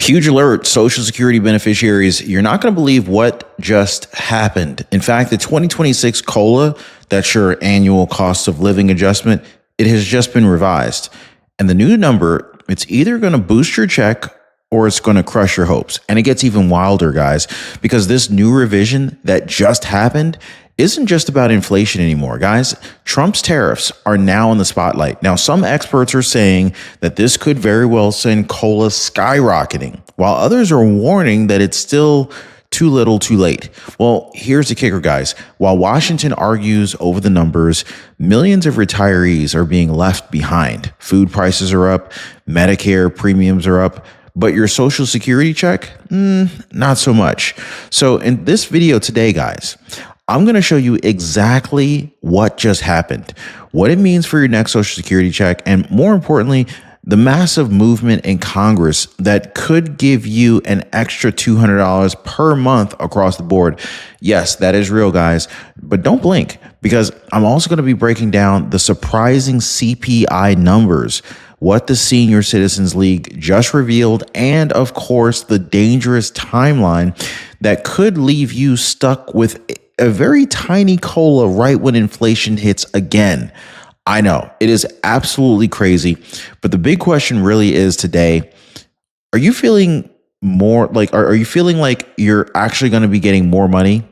Huge alert, Social Security beneficiaries. You're not going to believe what just happened. In fact, the 2026 COLA, that's your annual cost of living adjustment, it has just been revised. And the new number, it's either going to boost your check or it's going to crush your hopes. And it gets even wilder, guys, because this new revision that just happened isn't just about inflation anymore, guys. Trump's tariffs are now in the spotlight. Now, some experts are saying that this could very well send COLA skyrocketing, while others are warning that it's still too little too late. Well, here's the kicker, guys. While Washington argues over the numbers, millions of retirees are being left behind. Food prices are up, Medicare premiums are up, but your Social Security check, not so much. So in this video today, guys, I'm going to show you exactly what just happened, what it means for your next Social Security check, and more importantly, the massive movement in Congress that could give you an extra $200 per month across the board. Yes, that is real, guys, but don't blink, because I'm also going to be breaking down the surprising CPI numbers, what the Senior Citizens League just revealed, and of course, the dangerous timeline that could leave you stuck with a very tiny COLA right when inflation hits again. I know it is absolutely crazy, but the big question really is today, are you feeling more like, are you feeling like you're actually going to be getting more money?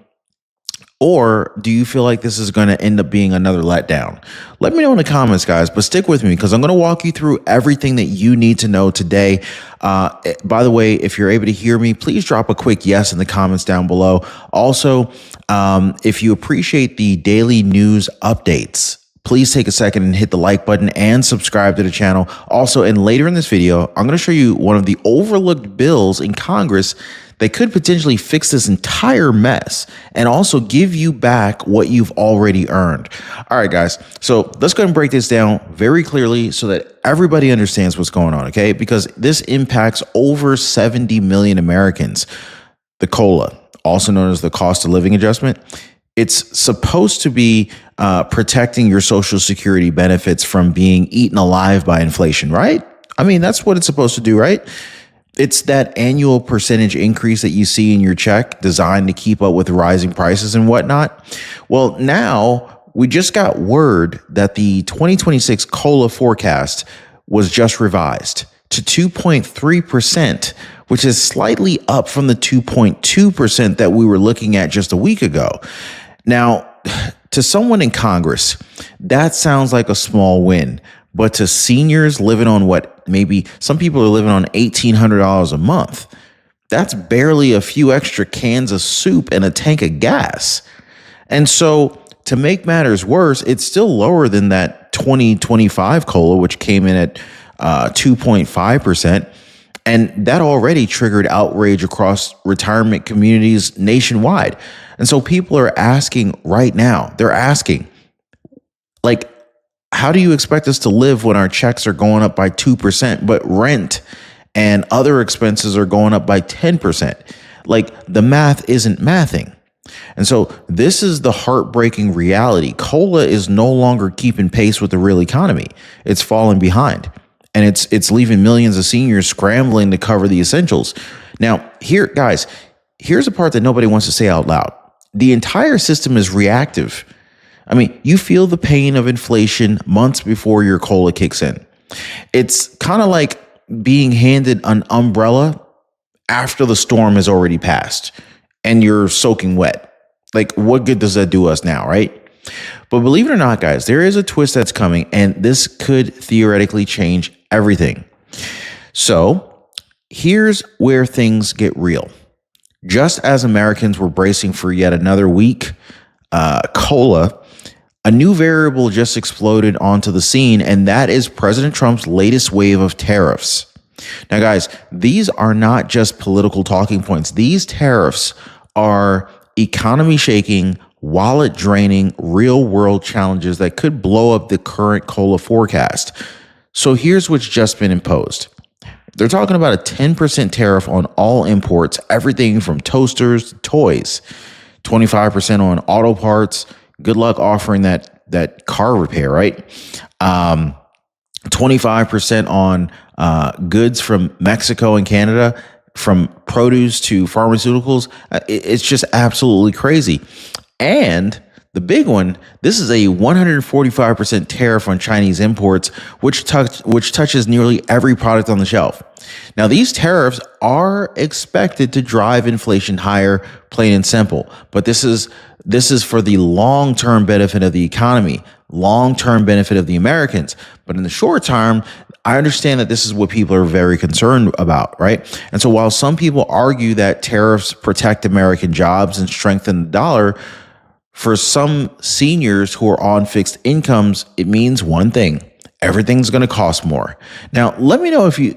Or do you feel like this is going to end up being another letdown? Let me know in the comments, guys, but stick with me because I'm going to walk you through everything that you need to know today. By the way, if you're able to hear me, please drop a quick yes in the comments down below. Also, if you appreciate the daily news updates, please take a second and hit the like button and subscribe to the channel. Also, and later in this video, I'm going to show you one of the overlooked bills in Congress that could potentially fix this entire mess and also give you back what you've already earned. All right, guys. So let's go ahead and break this down very clearly so that everybody understands what's going on, okay? Because this impacts over 70 million Americans. The COLA, also known as the cost of living adjustment, it's supposed to be protecting your Social Security benefits from being eaten alive by inflation, right? I mean, that's what it's supposed to do, right? It's that annual percentage increase that you see in your check designed to keep up with rising prices and whatnot. Well, now we just got word that the 2026 COLA forecast was just revised to 2.3%, which is slightly up from the 2.2% that we were looking at just a week ago. Now, to someone in Congress, that sounds like a small win. But to seniors living on what maybe some people are living on $1,800 a month, that's barely a few extra cans of soup and a tank of gas. And so to make matters worse, it's still lower than that 2025 COLA, which came in at 2.5%. And that already triggered outrage across retirement communities nationwide. And so people are asking right now, they're asking, like, how do you expect us to live when our checks are going up by 2%, but rent and other expenses are going up by 10%? Like, the math isn't mathing. And so this is the heartbreaking reality. COLA is no longer keeping pace with the real economy. It's falling behind, and it's leaving millions of seniors scrambling to cover the essentials. Now, here, guys, here's a part that nobody wants to say out loud. The entire system is reactive. I mean, you feel the pain of inflation months before your COLA kicks in. It's kind of like being handed an umbrella after the storm has already passed and you're soaking wet. Like, what good does that do us now, right? But believe it or not, guys, there is a twist that's coming, and this could theoretically change everything. So here's where things get real. Just as Americans were bracing for yet another week, COLA, a new variable just exploded onto the scene, and that is President Trump's latest wave of tariffs. Now, guys, these are not just political talking points. These tariffs are economy-shaking, wallet-draining, real-world challenges that could blow up the current COLA forecast. So here's what's just been imposed. They're talking about a 10% tariff on all imports, everything from toasters to toys, 25% on auto parts. Good luck offering that car repair, right? 25% on goods from Mexico and Canada, from produce to pharmaceuticals. It's just absolutely crazy. And the big one, this is a 145% tariff on Chinese imports, which touches nearly every product on the shelf. Now, these tariffs are expected to drive inflation higher, plain and simple. But this is for the long-term benefit of the economy, long-term benefit of the Americans. But in the short term, I understand that this is what people are very concerned about, right? And so while some people argue that tariffs protect American jobs and strengthen the dollar, for some seniors who are on fixed incomes, it means one thing: everything's going to cost more. Now, let me know if you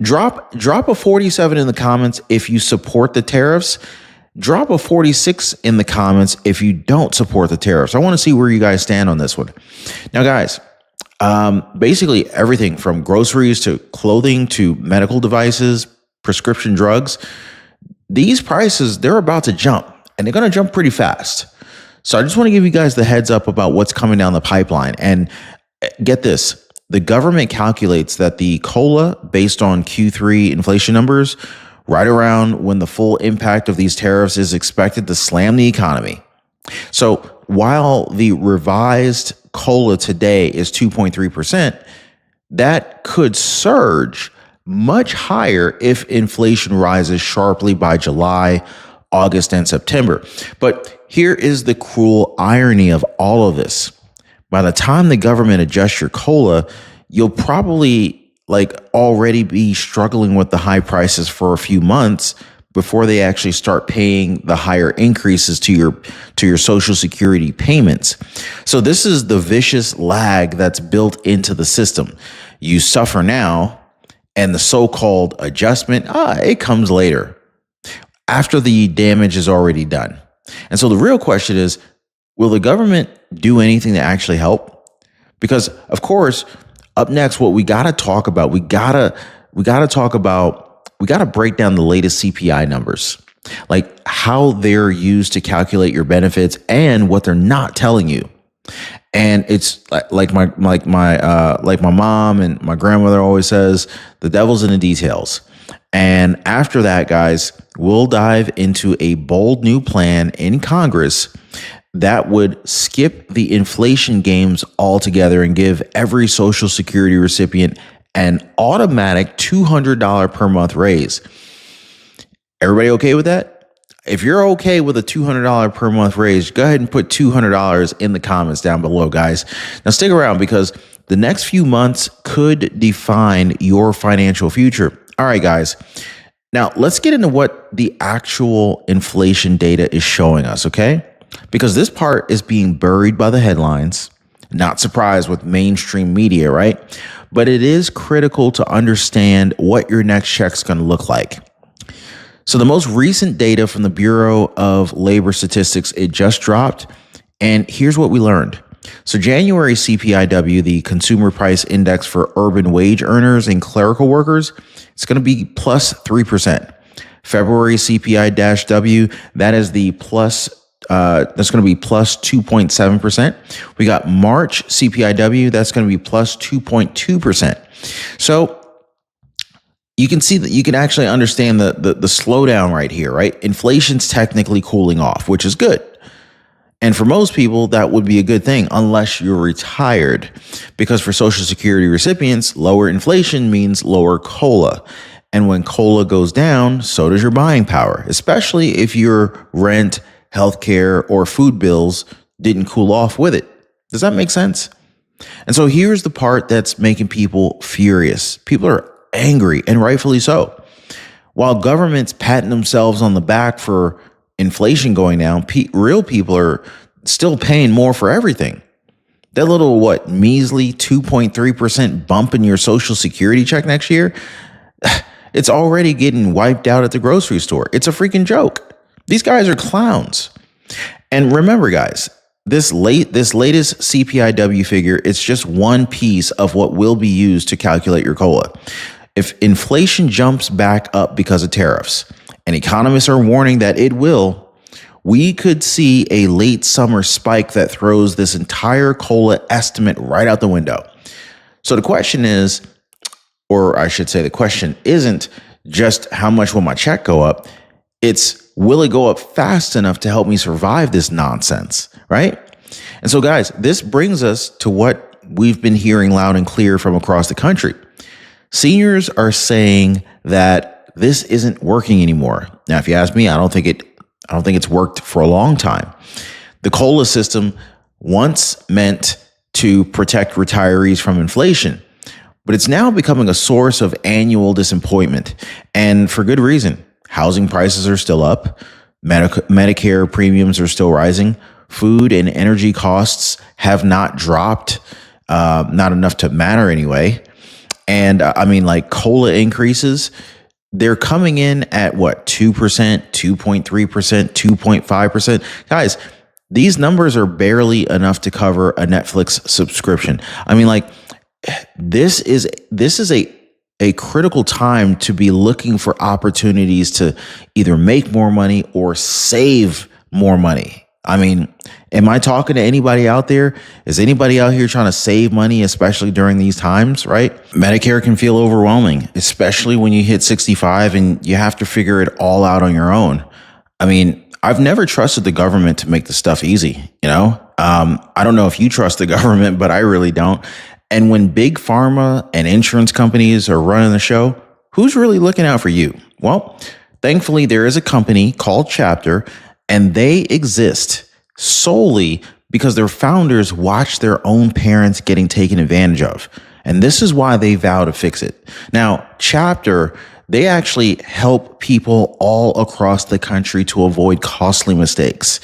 drop a 47 in the comments if you support the tariffs. Drop a 46 in the comments if you don't support the tariffs. I want to see where you guys stand on this one. Now, guys, basically everything from groceries to clothing to medical devices, prescription drugs, these prices, they're about to jump, and they're going to jump pretty fast. So I just want to give you guys the heads up about what's coming down the pipeline. And get this, the government calculates that the COLA, based on Q3 inflation numbers, right around when the full impact of these tariffs is expected to slam the economy. So while the revised COLA today is 2.3%, that could surge much higher if inflation rises sharply by July, August, and September. But here is the cruel irony of all of this. By the time the government adjusts your COLA, you'll probably already be struggling with the high prices for a few months before they actually start paying the higher increases to your Social Security payments. So this is the vicious lag that's built into the system. You suffer now, and the so-called adjustment, it comes later, after the damage is already done. And so the real question is, will the government do anything to actually help? Because, of course, up next, what we got to talk about, we got to break down the latest CPI numbers, like how they're used to calculate your benefits and what they're not telling you. And it's like my mom and my grandmother always says, the devil's in the details. And after that, guys, we'll dive into a bold new plan in Congress that would skip the inflation games altogether and give every Social Security recipient an automatic $200 per month raise. Everybody okay with that? If you're okay with a $200 per month raise, go ahead and put $200 in the comments down below, guys. Now stick around, because the next few months could define your financial future. All right, guys. Now let's get into what the actual inflation data is showing us, okay? Because this part is being buried by the headlines. Not surprised with mainstream media, right? But it is critical to understand what your next check's going to look like. So the most recent data from the Bureau of Labor Statistics, it just dropped. And here's what we learned. So January CPIW, the Consumer Price Index for urban wage earners and clerical workers, it's going to be plus 3%. February CPI-W, that is the that's going to be plus 2.7%. We got March CPIW, that's going to be plus 2.2%. So you can see that you can actually understand the slowdown right here, right? Inflation's technically cooling off, which is good. And for most people, that would be a good thing, unless you're retired, because for Social Security recipients, lower inflation means lower COLA. And when COLA goes down, so does your buying power, especially if your rent, healthcare, or food bills didn't cool off with it. Does that make sense? And so here's the part that's making people furious. People are angry, and rightfully so. While governments patting themselves on the back for inflation going down, real people are still paying more for everything. That little, measly 2.3% bump in your Social Security check next year, it's already getting wiped out at the grocery store. It's a freaking joke. These guys are clowns. And remember, guys, this latest CPIW figure, it's just one piece of what will be used to calculate your COLA. If inflation jumps back up because of tariffs, and economists are warning that it will, we could see a late summer spike that throws this entire COLA estimate right out the window. So the question is, or I should say the question isn't, just how much will my check go up? It's, will it go up fast enough to help me survive this nonsense, right? And so, guys, this brings us to what we've been hearing loud and clear from across the country. Seniors are saying that this isn't working anymore. Now, if you ask me, I don't think it's worked for a long time. The COLA system once meant to protect retirees from inflation, but it's now becoming a source of annual disappointment, and for good reason. Housing prices are still up. Medicare premiums are still rising. Food and energy costs have not dropped, not enough to matter anyway. And like COLA increases, they're coming in at what, 2%, 2.3%, 2.5%. Guys, these numbers are barely enough to cover a Netflix subscription. This is a critical time to be looking for opportunities to either make more money or save more money. Am I talking to anybody out there? Is anybody out here trying to save money, especially during these times, right? Medicare can feel overwhelming, especially when you hit 65 and you have to figure it all out on your own. I've never trusted the government to make the stuff easy, I don't know if you trust the government, but I really don't. And when big pharma and insurance companies are running the show, who's really looking out for you? Well, thankfully, there is a company called Chapter, and they exist solely because their founders watched their own parents getting taken advantage of. And this is why they vow to fix it. Now, Chapter, they actually help people all across the country to avoid costly mistakes.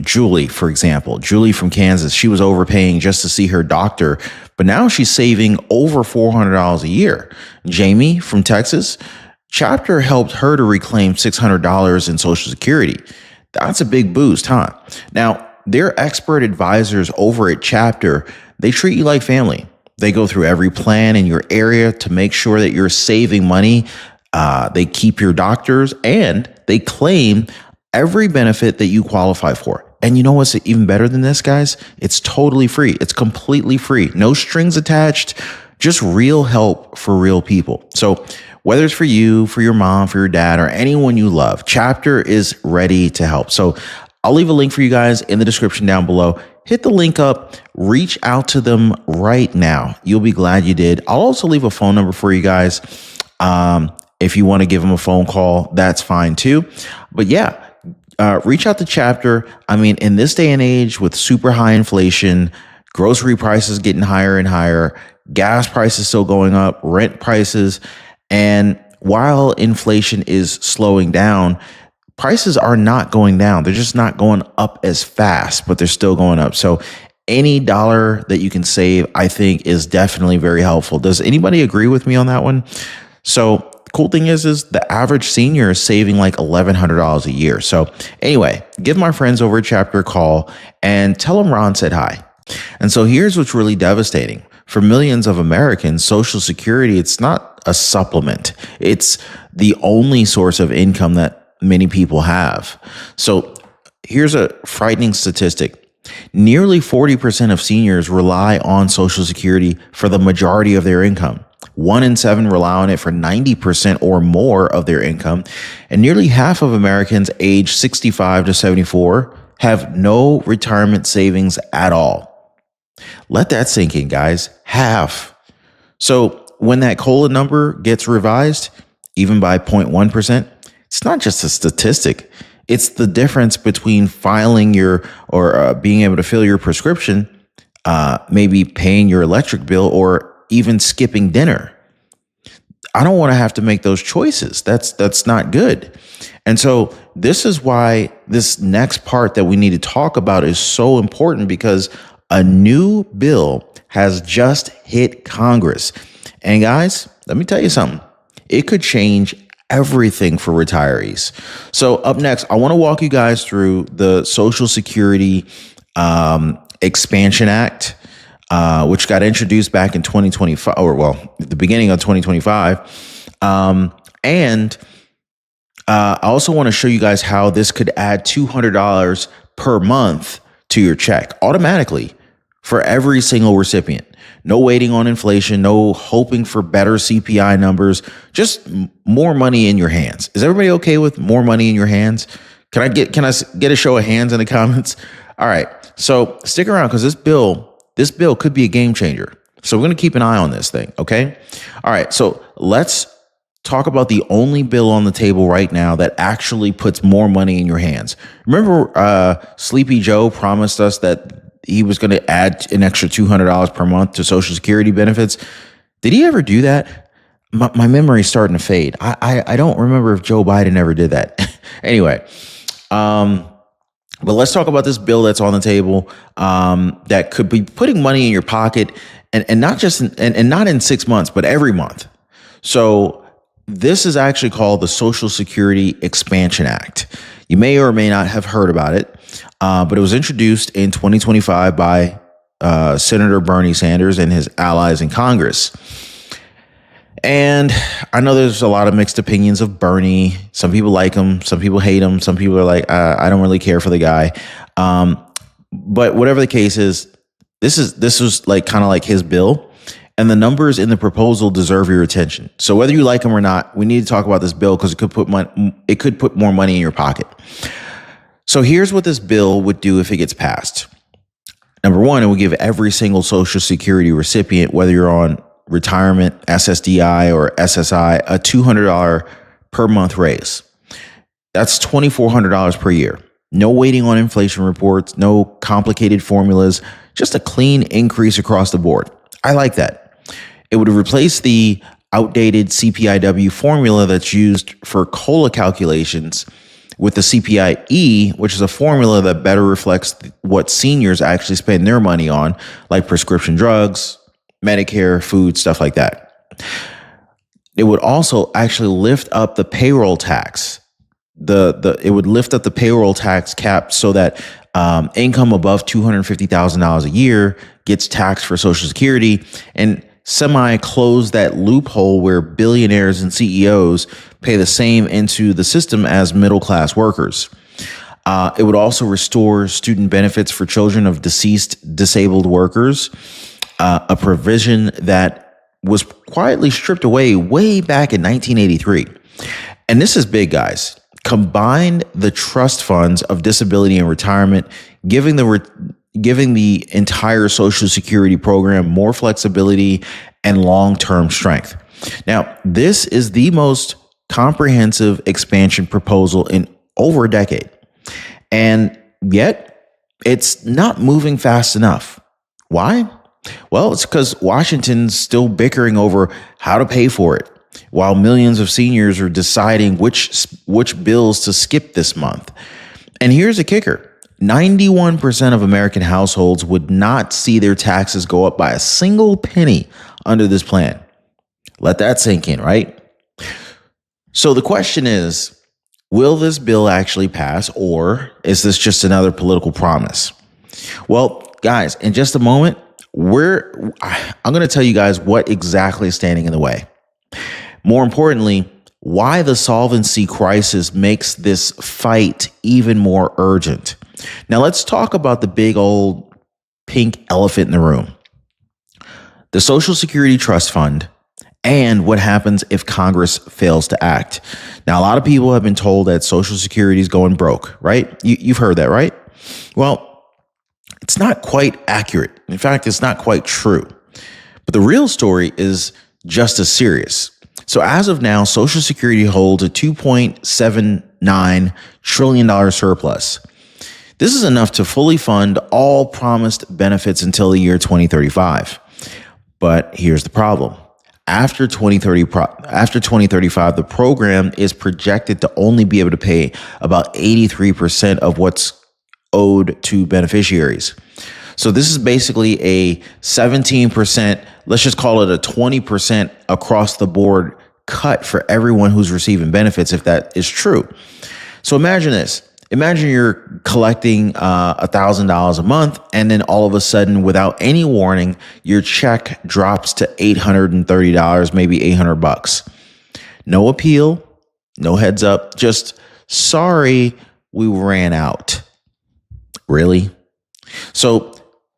Julie, for example, Julie from Kansas, she was overpaying just to see her doctor, but now she's saving over $400 a year. Jamie from Texas, Chapter helped her to reclaim $600 in Social Security. That's a big boost, huh? Now, their expert advisors over at Chapter, they treat you like family. They go through every plan in your area to make sure that you're saving money. They keep your doctors, and they claim every benefit that you qualify for. And you know what's even better than this, guys? It's totally free. It's completely free. No strings attached, just real help for real people. So whether it's for you, for your mom, for your dad, or anyone you love, Chapter is ready to help. So I'll leave a link for you guys in the description down below. Hit the link up, reach out to them right now. You'll be glad you did. I'll also leave a phone number for you guys. If you want to give them a phone call, that's fine too. But yeah, reach out to Chapter. In this day and age with super high inflation, grocery prices getting higher and higher, gas prices still going up, rent prices, and while inflation is slowing down, prices are not going down. They're just not going up as fast, but they're still going up. So any dollar that you can save, I think, is definitely very helpful. Does anybody agree with me on that one? So cool thing is the average senior is saving like $1,100 a year. So anyway, give my friends over at Chapter a call and tell them Ron said hi. And so here's what's really devastating. For millions of Americans, Social Security, it's not a supplement. It's the only source of income that many people have. So here's a frightening statistic. Nearly 40% of seniors rely on Social Security for the majority of their income. 1 in 7 rely on it for 90% or more of their income. And nearly half of Americans aged 65 to 74 have no retirement savings at all. Let that sink in, guys. Half. So when that COLA number gets revised, even by 0.1%, it's not just a statistic. It's the difference between filing being able to fill your prescription, maybe paying your electric bill, or even skipping dinner. I don't want to have to make those choices. That's not good. And so this is why this next part that we need to talk about is so important, because a new bill has just hit Congress. And guys, let me tell you something. It could change everything for retirees. So up next, I want to walk you guys through the Social Security Expansion Act, which got introduced back in 2025, the beginning of 2025. And I also want to show you guys how this could add $200 per month to your check automatically for every single recipient. No waiting on inflation, no hoping for better CPI numbers, just more money in your hands. Is everybody okay with more money in your hands? Can I get a show of hands in the comments? All right. So stick around because this bill could be a game changer. So we're going to keep an eye on this thing, okay? All right. So let's talk about the only bill on the table right now that actually puts more money in your hands. Remember Sleepy Joe promised us that he was going to add an extra $200 per month to Social Security benefits. Did he ever do that? My memory's starting to fade. I don't remember if Joe Biden ever did that. Anyway, but let's talk about this bill that's on the table that could be putting money in your pocket and not just and not in 6 months, but every month. So this is actually called the Social Security Expansion Act. You may or may not have heard about it, but it was introduced in 2025 by Senator Bernie Sanders and his allies in Congress. And I know there's a lot of mixed opinions of Bernie. Some people like him, some people hate him, some people are like, I don't really care for the guy. But whatever the case is, this was like kind of like his bill. And the numbers in the proposal deserve your attention. So whether you like them or not, we need to talk about this bill because it could put more money in your pocket. So here's what this bill would do if it gets passed. Number one, it would give every single Social Security recipient, whether you're on retirement, SSDI, or SSI, a $200 per month raise. That's $2,400 per year. No waiting on inflation reports, no complicated formulas, just a clean increase across the board. I like that. It would replace the outdated CPIW formula that's used for COLA calculations with the CPIE, which is a formula that better reflects what seniors actually spend their money on, like prescription drugs, Medicare, food, stuff like that. It would also actually lift up the payroll tax. It would lift up the payroll tax cap so that income above $250,000 a year gets taxed for Social Security and semi-close that loophole where billionaires and CEOs pay the same into the system as middle-class workers. It would also restore student benefits for children of deceased disabled workers, a provision that was quietly stripped away way back in 1983. And this is big, guys. Combine the trust funds of disability and retirement, giving the entire Social Security program more flexibility and long-term strength. Now, this is the most comprehensive expansion proposal in over a decade. And yet, it's not moving fast enough. Why? Well, it's because Washington's still bickering over how to pay for it, while millions of seniors are deciding which bills to skip this month. And here's a kicker. 91% of American households would not see their taxes go up by a single penny under this plan. Let that sink in, right? So the question is, will this bill actually pass, or is this just another political promise? Well, guys, in just a moment, I'm going to tell you guys what exactly is standing in the way. More importantly, why the solvency crisis makes this fight even more urgent. Now, let's talk about the big old pink elephant in the room. The Social Security Trust Fund and what happens if Congress fails to act. Now, a lot of people have been told that Social Security is going broke, right? You've heard that, right? Well, it's not quite accurate. In fact, it's not quite true. But the real story is just as serious. So as of now, Social Security holds a $2.79 trillion surplus. This is enough to fully fund all promised benefits until the year 2035. But here's the problem. After 2035, the program is projected to only be able to pay about 83% of what's owed to beneficiaries. So this is basically a 17%, let's just call it a 20% across the board cut for everyone who's receiving benefits, if that is true. So imagine this. Imagine you're collecting $1,000 a month, and then all of a sudden, without any warning, your check drops to $830, maybe $800. No appeal, no heads up, just sorry, we ran out. Really? So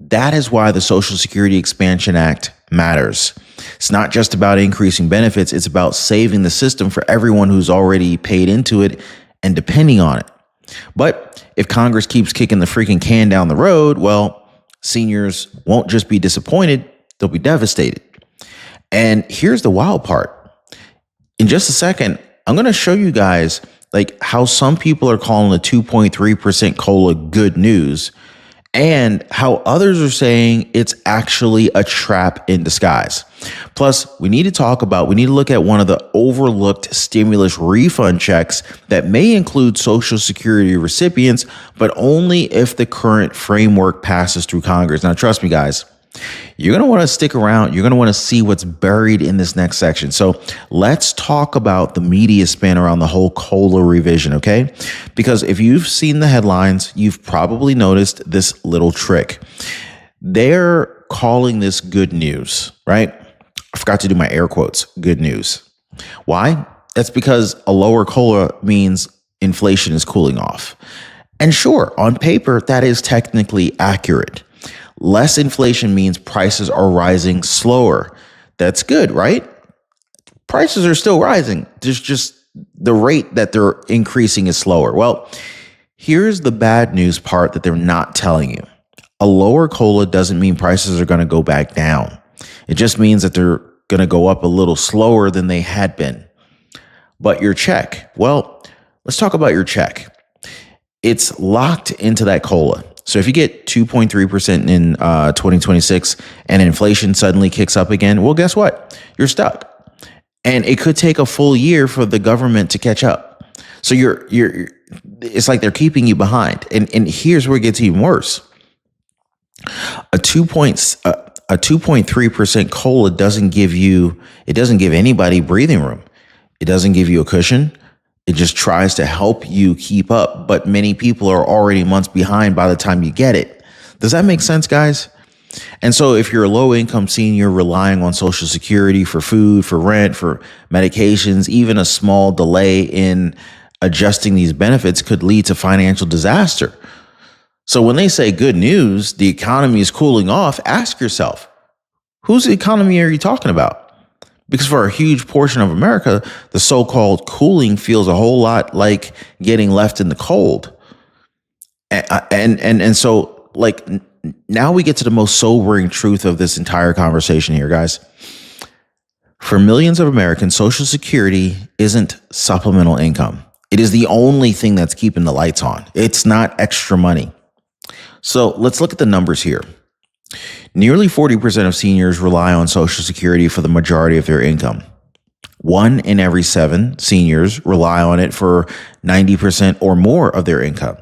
That is why the Social Security Expansion Act matters. It's not just about increasing benefits. It's about saving the system for everyone who's already paid into it and depending on it. But if Congress keeps kicking the freaking can down the road, well, seniors won't just be disappointed, they'll be devastated. And here's the wild part. In just a second, I'm going to show you guys like how some people are calling the 2.3% COLA good news and how others are saying it's actually a trap in disguise. Plus, we need to look at one of the overlooked stimulus refund checks that may include Social Security recipients, but only if the current framework passes through Congress. Now, trust me, guys, you're going to want to stick around. You're going to want to see what's buried in this next section. So let's talk about the media spin around the whole COLA revision, okay? Because if you've seen the headlines, you've probably noticed this little trick. They're calling this good news, right? I forgot to do my air quotes, good news. Why? That's because a lower COLA means inflation is cooling off. And sure, on paper, that is technically accurate. Less inflation means prices are rising slower. That's good, right? Prices are still rising. There's just the rate that they're increasing is slower. Well, here's the bad news part that they're not telling you. A lower COLA doesn't mean prices are going to go back down. It just means that they're going to go up a little slower than they had been. But your check, well, let's talk about your check. It's locked into that COLA. So if you get 2.3% in 2026 and inflation suddenly kicks up again, well, guess what? You're stuck. And it could take a full year for the government to catch up. So it's like they're keeping you behind. And here's where it gets even worse. A 2.3% COLA doesn't give anybody breathing room. It doesn't give you a cushion. It just tries to help you keep up, but many people are already months behind by the time you get it. Does that make sense, guys? And so if you're a low income senior relying on Social Security for food, for rent, for medications, even a small delay in adjusting these benefits could lead to financial disaster. So when they say good news, the economy is cooling off, ask yourself, whose economy are you talking about? Because for a huge portion of America, the so-called cooling feels a whole lot like getting left in the cold. And so like now we get to the most sobering truth of this entire conversation here, guys. For millions of Americans, Social Security isn't supplemental income. It is the only thing that's keeping the lights on. It's not extra money. So let's look at the numbers here. Nearly 40% of seniors rely on Social Security for the majority of their income. 1 in every 7 seniors rely on it for 90% or more of their income.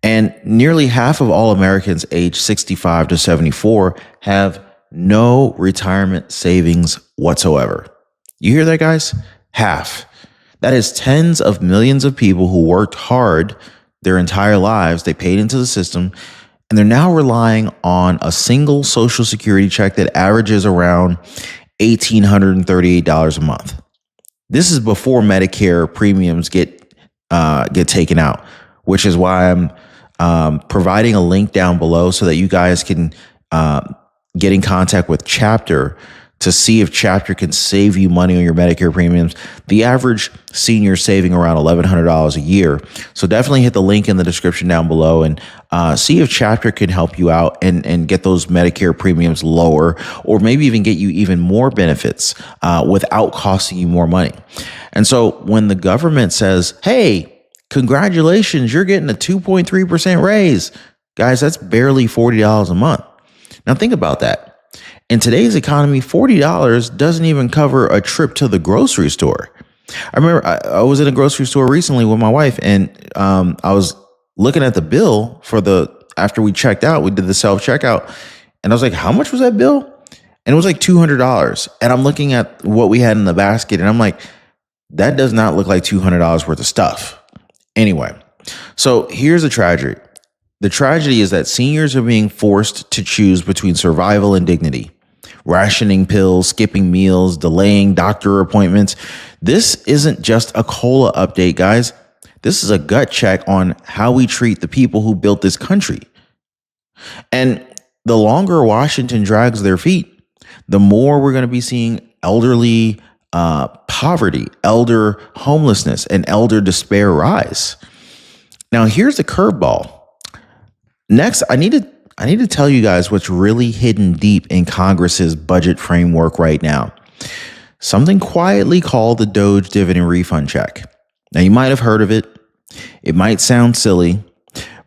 And nearly half of all Americans aged 65 to 74 have no retirement savings whatsoever. You hear that, guys? Half. That is tens of millions of people who worked hard their entire lives. They paid into the system. And they're now relying on a single Social Security check that averages around $1,838 a month. This is before Medicare premiums get taken out, which is why I'm providing a link down below so that you guys can get in contact with Chapter to see if Chapter can save you money on your Medicare premiums. The average senior is saving around $1,100 a year. So definitely hit the link in the description down below and see if Chapter can help you out and get those Medicare premiums lower, or maybe even get you even more benefits without costing you more money. And so when the government says, hey, congratulations, you're getting a 2.3% raise, guys, that's barely $40 a month. Now think about that. In today's economy, $40 doesn't even cover a trip to the grocery store. I remember I was in a grocery store recently with my wife, and I was looking at the bill after we checked out, we did the self-checkout, and I was like, how much was that bill? And it was like $200. And I'm looking at what we had in the basket, and I'm like, that does not look like $200 worth of stuff. Anyway, so here's the tragedy. The tragedy is that seniors are being forced to choose between survival and dignity. Rationing pills, skipping meals, delaying doctor appointments. This isn't just a COLA update, guys. This is a gut check on how we treat the people who built this country. And the longer Washington drags their feet, the more we're going to be seeing elderly poverty, elder homelessness, and elder despair rise. Now, here's the curveball. Next, I need to tell you guys what's really hidden deep in Congress's budget framework right now. Something quietly called the Doge dividend refund check. Now, you might have heard of it. It might sound silly,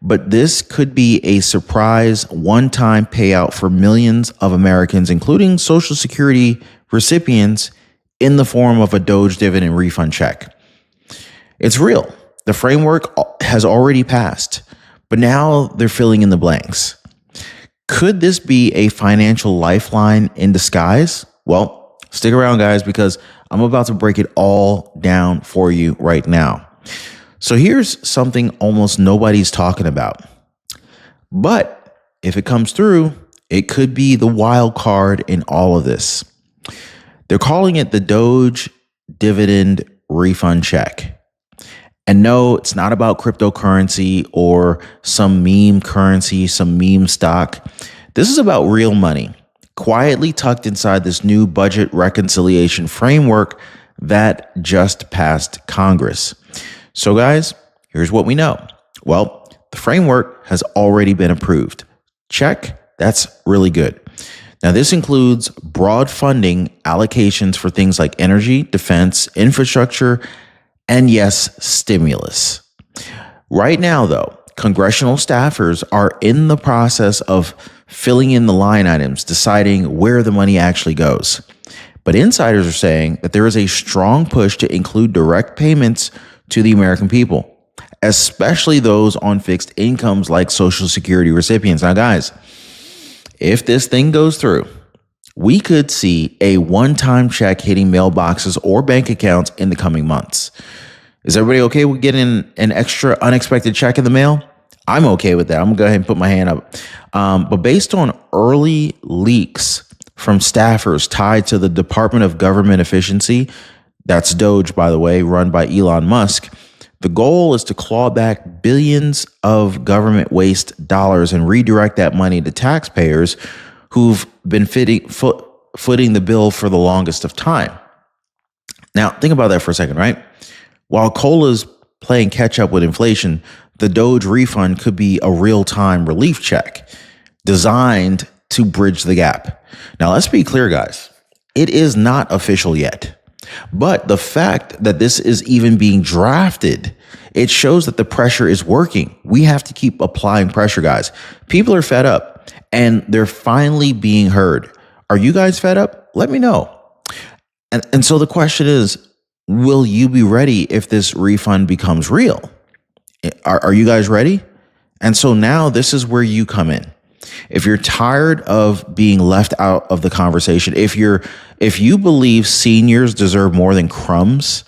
but this could be a surprise one-time payout for millions of Americans, including Social Security recipients, in the form of a Doge dividend refund check. It's real. The framework has already passed, but now they're filling in the blanks. Could this be a financial lifeline in disguise? Well, stick around, guys, because I'm about to break it all down for you right now. So here's something almost nobody's talking about. But if it comes through, it could be the wild card in all of this. They're calling it the Doge dividend refund check. And no, it's not about cryptocurrency or some meme currency, some meme stock. This is about real money, quietly tucked inside this new budget reconciliation framework that just passed Congress. So guys, here's what we know. Well, the framework has already been approved. Check. That's really good. Now, this includes broad funding allocations for things like energy, defense, infrastructure, and yes, stimulus. Right now, though, congressional staffers are in the process of filling in the line items, deciding where the money actually goes. But insiders are saying that there is a strong push to include direct payments to the American people, especially those on fixed incomes like Social Security recipients. Now, guys, if this thing goes through, we could see a one-time check hitting mailboxes or bank accounts in the coming months. Is everybody okay with getting an extra unexpected check in the mail? I'm okay with that. I'm gonna go ahead and put my hand up. But based on early leaks from staffers tied to the Department of Government Efficiency, that's Doge, by the way, run by Elon Musk, the goal is to claw back billions of government waste dollars and redirect that money to taxpayers who've been footing the bill for the longest of time. Now, think about that for a second, right? While COLA's playing catch up with inflation, the Doge refund could be a real-time relief check designed to bridge the gap. Now, let's be clear, guys. It is not official yet. But the fact that this is even being drafted, it shows that the pressure is working. We have to keep applying pressure, guys. People are fed up and they're finally being heard. Are you guys fed up? Let me know. And so the question is, will you be ready if this refund becomes real? Are you guys ready? And so now this is where you come in. If you're tired of being left out of the conversation, if you believe seniors deserve more than crumbs,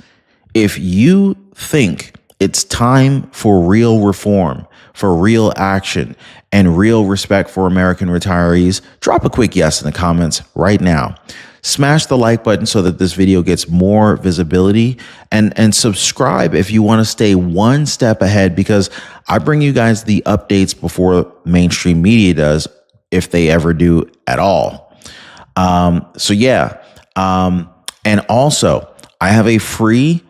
if you think it's time for real reform, for real action, and real respect for American retirees, drop a quick yes in the comments right now. Smash the like button so that this video gets more visibility, and subscribe if you want to stay one step ahead, because I bring you guys the updates before mainstream media does, if they ever do at all. And also I have a free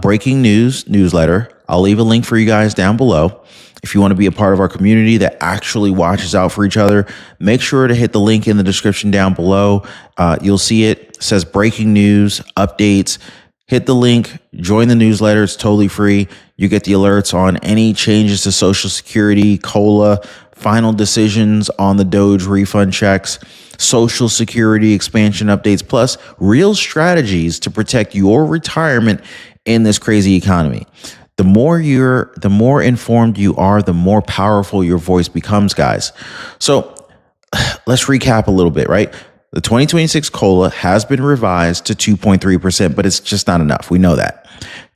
breaking news newsletter. I'll leave a link for you guys down below. If you want to be a part of our community that actually watches out for each other, make sure to hit the link in the description down below. You'll see it says breaking news, updates. Hit the link, join the newsletter. It's totally free. You get the alerts on any changes to Social Security, COLA, final decisions on the Doge refund checks, Social Security expansion updates, plus real strategies to protect your retirement in this crazy economy. The more informed you are, the more powerful your voice becomes, guys. So let's recap a little bit, right? The 2026 COLA has been revised to 2.3%, but it's just not enough. We know that.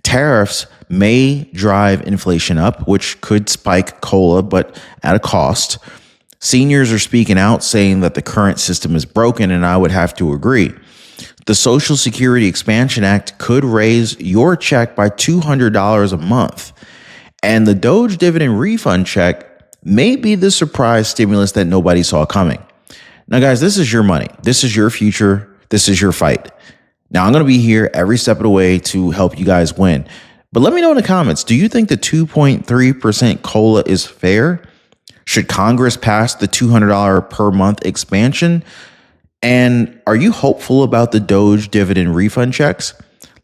Tariffs may drive inflation up, which could spike COLA, but at a cost. Seniors are speaking out saying that the current system is broken, and I would have to agree. The Social Security Expansion Act could raise your check by $200 a month. And the Doge dividend refund check may be the surprise stimulus that nobody saw coming. Now, guys, this is your money. This is your future. This is your fight. Now, I'm going to be here every step of the way to help you guys win. But let me know in the comments, do you think the 2.3% COLA is fair? Should Congress pass the $200 per month expansion? And are you hopeful about the Doge dividend refund checks?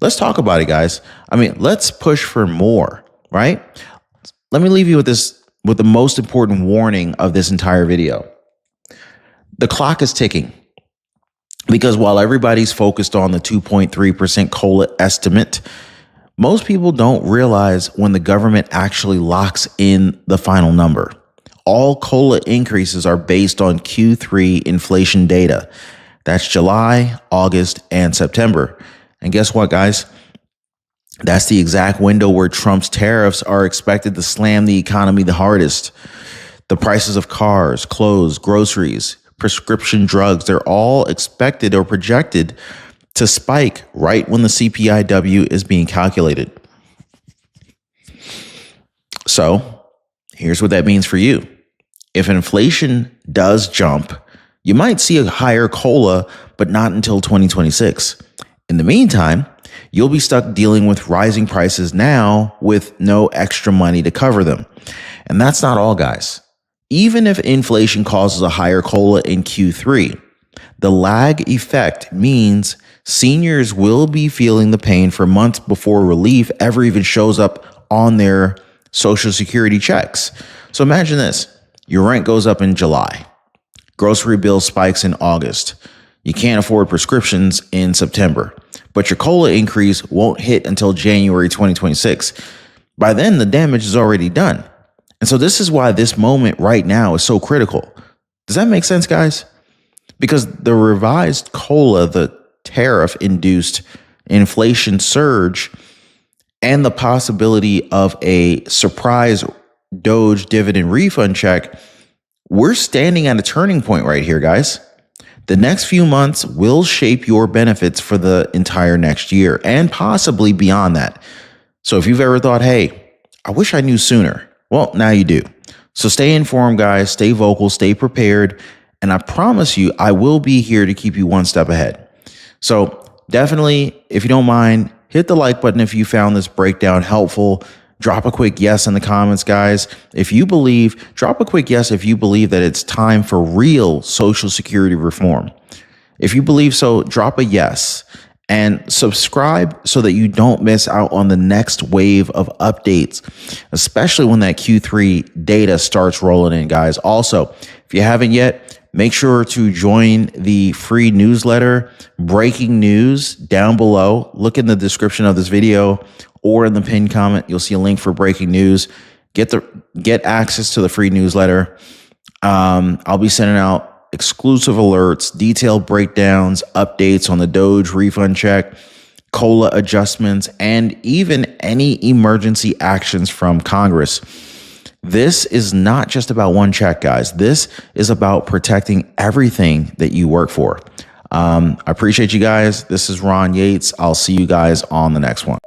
Let's talk about it, guys. I mean, let's push for more, right? Let me leave you with this, with the most important warning of this entire video. The clock is ticking, because while everybody's focused on the 2.3% COLA estimate, most people don't realize when the government actually locks in the final number. All COLA increases are based on Q3 inflation data. That's July, August, and September. And guess what, guys? That's the exact window where Trump's tariffs are expected to slam the economy the hardest. The prices of cars, clothes, groceries, prescription drugs, they're all expected or projected to spike right when the CPIW is being calculated. So here's what that means for you. If inflation does jump, you might see a higher COLA, but not until 2026. In the meantime, you'll be stuck dealing with rising prices now with no extra money to cover them. And that's not all, guys. Even if inflation causes a higher COLA in Q3, the lag effect means seniors will be feeling the pain for months before relief ever even shows up on their Social Security checks. So imagine this. Your rent goes up in July. Grocery bill spikes in August. You can't afford prescriptions in September. But your COLA increase won't hit until January 2026. By then, the damage is already done. And so this is why this moment right now is so critical. Does that make sense, guys? Because the revised COLA, the tariff-induced inflation surge, and the possibility of a surprise Doge dividend refund check, we're standing at a turning point right here, guys. The next few months will shape your benefits for the entire next year and possibly beyond that. So if you've ever thought, hey, I wish I knew sooner, well, now you do. So stay informed, guys, stay vocal, stay prepared, and I promise you, I will be here to keep you one step ahead. So definitely, if you don't mind, hit the like button if you found this breakdown helpful. Drop a quick yes in the comments, guys. If you believe, drop a quick yes if you believe that it's time for real Social Security reform. If you believe so, drop a yes and subscribe so that you don't miss out on the next wave of updates, especially when that Q3 data starts rolling in, guys. Also, if you haven't yet, make sure to join the free newsletter, Breaking News, down below. Look in the description of this video or in the pinned comment. You'll see a link for Breaking News. Get access to the free newsletter. I'll be sending out exclusive alerts, detailed breakdowns, updates on the Doge refund check, COLA adjustments, and even any emergency actions from Congress. This is not just about one check, guys. This is about protecting everything that you work for. I appreciate you guys. This is Ron Yates. I'll see you guys on the next one.